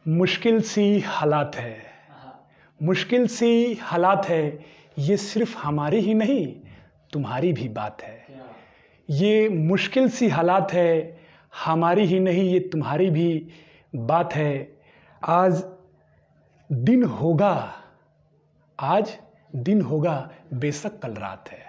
मुश्किल सी हालात है, मुश्किल सी हालात है, ये सिर्फ हमारी ही नहीं तुम्हारी भी बात है। ये मुश्किल सी हालात है, हमारी ही नहीं ये तुम्हारी भी बात है। आज दिन होगा, आज दिन होगा, बेशक कल रात है।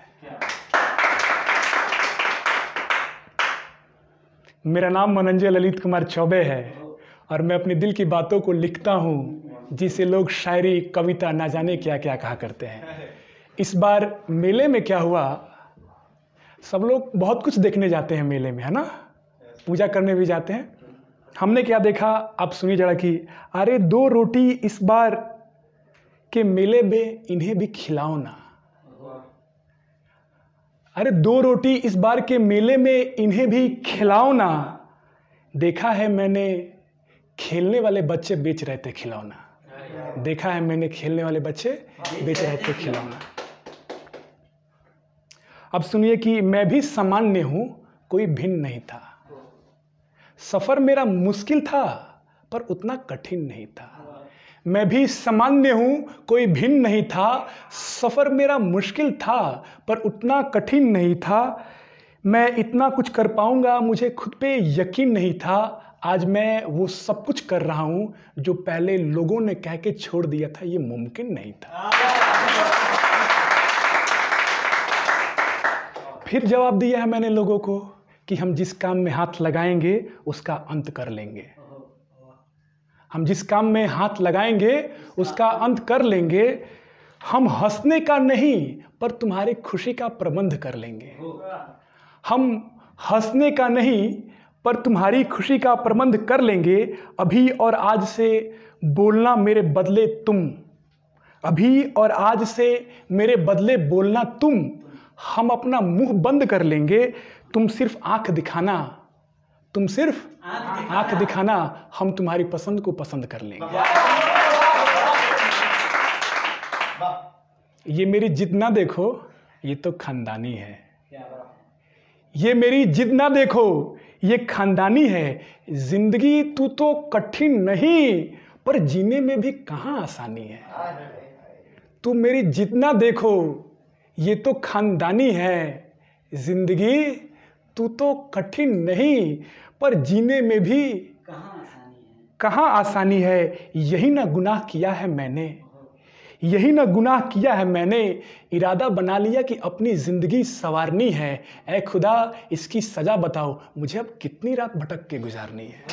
मेरा नाम मनंजय ललित कुमार चौबे है और मैं अपने दिल की बातों को लिखता हूँ, जिसे लोग शायरी कविता ना जाने क्या क्या कहा करते हैं। इस बार मेले में क्या हुआ, सब लोग बहुत कुछ देखने जाते हैं मेले में, है ना, पूजा करने भी जाते हैं। हमने क्या देखा आप सुनिए जरा कि अरे 2 रोटी इस बार के मेले में इन्हें भी खिलाओ ना। अरे 2 रोटी इस बार के मेले में इन्हें भी खिलाओ ना। देखा है मैंने खेलने वाले बच्चे बेच रहे थे खिलौना। देखा है मैंने खेलने वाले बच्चे बेच रहे थे खिलौना। अब सुनिए कि मैं भी सामान्य हूं, कोई भिन्न नहीं था। सफर मेरा मुश्किल था पर उतना कठिन नहीं था। मैं भी सामान्य हूं, कोई भिन्न नहीं था। सफर मेरा मुश्किल था पर उतना कठिन नहीं था। मैं इतना कुछ कर पाऊंगा मुझे खुद पे यकीन नहीं था। आज मैं वो सब कुछ कर रहा हूं जो पहले लोगों ने कह के छोड़ दिया था ये मुमकिन नहीं था। फिर जवाब दिया है मैंने लोगों को कि हम जिस काम में हाथ लगाएंगे उसका अंत कर लेंगे। हम जिस काम में हाथ लगाएंगे उसका अंत कर लेंगे। हम हंसने का नहीं पर तुम्हारी खुशी का प्रबंध कर लेंगे। हम हंसने का नहीं पर तुम्हारी खुशी का प्रबंध कर लेंगे। अभी और आज से बोलना मेरे बदले तुम, अभी और आज से मेरे बदले बोलना तुम। हम अपना मुंह बंद कर लेंगे, तुम सिर्फ आंख दिखाना, तुम सिर्फ आंख दिखाना। हम तुम्हारी पसंद को पसंद कर लेंगे। ये मेरी जिद ना देखो, ये तो खानदानी है। ये मेरी जिद ना देखो, ये खानदानी है। जिंदगी तू तो कठिन नहीं पर जीने में भी कहां आसानी है। तू मेरी जिद ना देखो, ये तो खानदानी है। जिंदगी तू तो कठिन नहीं पर जीने में भी कहां आसानी है। यही ना गुनाह किया है मैंने, यही ना गुनाह किया है मैंने। इरादा बना लिया कि अपनी जिंदगी संवारनी है। ऐ खुदा इसकी सजा बताओ, मुझे अब कितनी रात भटक के गुजारनी है।